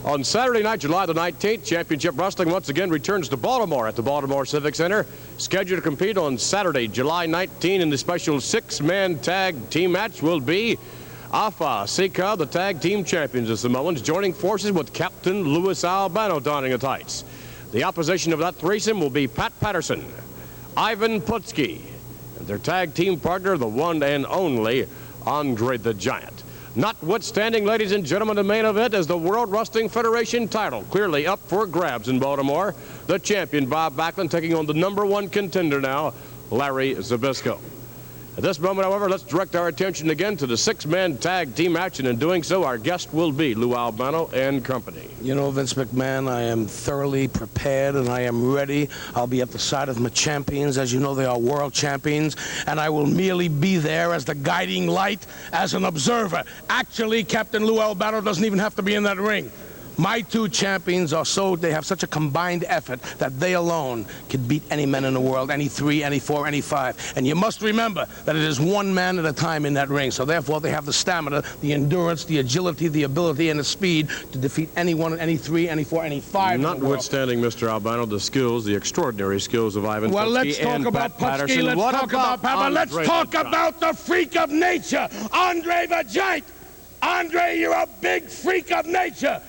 On Saturday night, July the 19th, Championship Wrestling once again returns to Baltimore at the Baltimore Civic Center. Scheduled to compete on Saturday, July 19, in the special six-man tag team match will be Alpha Sika, the tag team champions of Samoans, joining forces with Captain Louis Albano donning the tights. The opposition of that threesome will be Pat Patterson, Ivan Putski, and their tag team partner, the one and only Andre the Giant. Notwithstanding, ladies and gentlemen, the main event is the World Wrestling Federation title, clearly up for grabs in Baltimore. The champion, Bob Backlund, taking on the #1 contender now, Larry Zbyszko. At this moment, however, let's direct our attention again to the six-man tag team match, and in doing so, our guest will be Lou Albano and company. You know, Vince McMahon, I am thoroughly prepared and I am ready. I'll be at the side of my champions. As you know, they are world champions, and I will merely be there as the guiding light, as an observer. Actually, Captain Lou Albano doesn't even have to be in that ring. My two champions they have such a combined effort that they alone could beat any men in the world, any 3, any 4, any 5. And you must remember that it is one man at a time in that ring. So therefore, they have the stamina, the endurance, the agility, the ability, and the speed to defeat anyone, any 3, any 4, any 5. Notwithstanding, Mr. Albano, the skills, the extraordinary skills of Ivan well, Putski let's talk and about Pat Putski. Patterson. Let's talk about Papa. Let's talk about the freak of nature, Andre the Giant. Andre, you're a big freak of nature.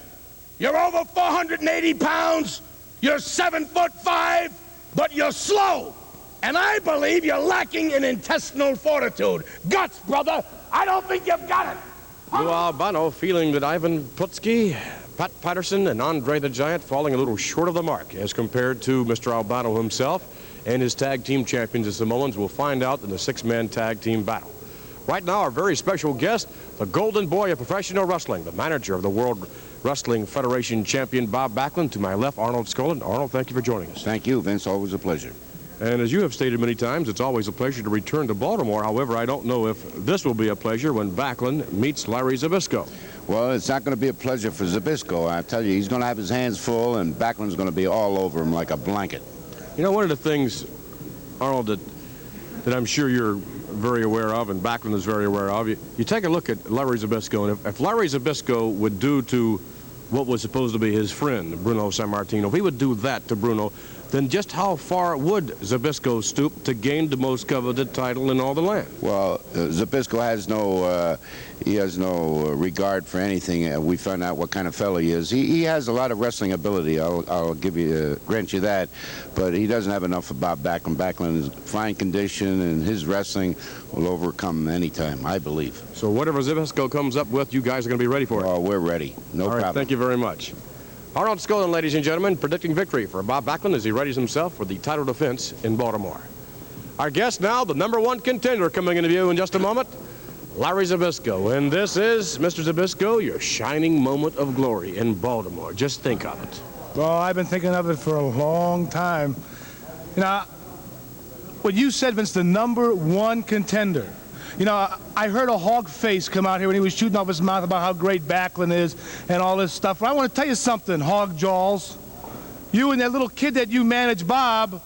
You're over 480 pounds, you're 7'5", but you're slow. And I believe you're lacking in intestinal fortitude. Guts, brother. I don't think you've got it. Lou Albano feeling that Ivan Putski, Pat Patterson, and Andre the Giant falling a little short of the mark as compared to Mr. Albano himself and his tag team champions, the Samoans. We'll find out in the six-man tag team battle. Right now, our very special guest, the golden boy of professional wrestling, the manager of the World Wrestling Federation champion, Bob Backlund. To my left, Arnold Skaaland. Arnold, thank you for joining us. Thank you, Vince. Always a pleasure. And as you have stated many times, it's always a pleasure to return to Baltimore. However, I don't know if this will be a pleasure when Backlund meets Larry Zbyszko. Well, it's not going to be a pleasure for Zbyszko. I tell you, he's going to have his hands full, and Backlund's going to be all over him like a blanket. You know, one of the things, Arnold, that I'm sure you're very aware of, and Backlund is very aware of, you take a look at Larry Zbyszko, and if Larry Zbyszko would do to what was supposed to be his friend, Bruno Sammartino, if he would do that to Bruno, then just how far would Zbyszko stoop to gain the most coveted title in all the land? Well, Zbyszko has no regard for anything. We found out what kind of fellow he is. He has a lot of wrestling ability. I'll grant you that, but he doesn't have enough for Bob Backlund. Backlund is in fine condition, and his wrestling will overcome any time, I believe. So whatever Zbyszko comes up with, you guys are going to be ready for it. Oh, we're ready. No problem. All right, thank you very much. Arnold Skaaland, ladies and gentlemen, predicting victory for Bob Backlund as he readies himself for the title defense in Baltimore. Our guest now, the #1 contender, coming into view in just a moment, Larry Zbyszko. And this is, Mr. Zbyszko, your shining moment of glory in Baltimore. Just think of it. Well, I've been thinking of it for a long time. You know, what you said, Vince, the #1 contender. You know, I heard a hog face come out here when he was shooting off his mouth about how great Backlund is and all this stuff. But I want to tell you something, Hog Jaws. You and that little kid that you manage, Bob,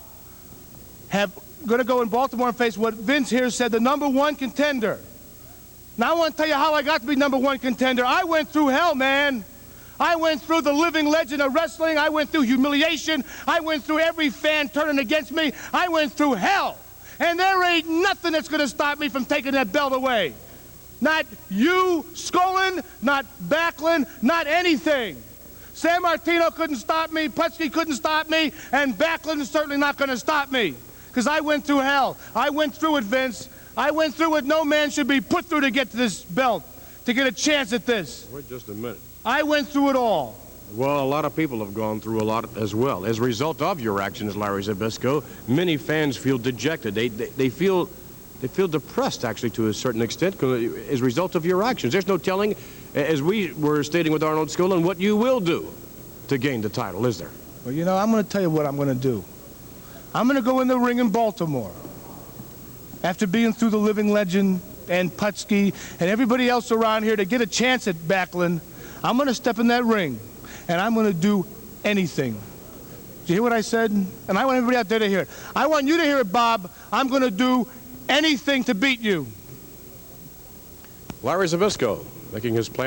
have going to go in Baltimore and face what Vince here said, the #1 contender. Now, I want to tell you how I got to be #1 contender. I went through hell, man. I went through the living legend of wrestling. I went through humiliation. I went through every fan turning against me. I went through hell. And there ain't nothing that's going to stop me from taking that belt away. Not you, Skaaland, not Backlund, not anything. Sammartino couldn't stop me, Putski couldn't stop me, and Backlund is certainly not going to stop me. Because I went through hell. I went through it, Vince. I went through what no man should be put through to get to this belt, to get a chance at this. Wait just a minute. I went through it all. Well, a lot of people have gone through a lot as well. As a result of your actions, Larry Zbyszko, many fans feel dejected. They feel depressed, actually, to a certain extent, as a result of your actions. There's no telling, as we were stating with Arnold Skaaland, what you will do to gain the title, is there? Well, you know, I'm going to tell you what I'm going to do. I'm going to go in the ring in Baltimore. After being through the living legend and Putski and everybody else around here to get a chance at Backlund, I'm going to step in that ring. And I'm going to do anything. Did you hear what I said? And I want everybody out there to hear it. I want you to hear it, Bob. I'm going to do anything to beat you. Larry Zbyszko making his plan.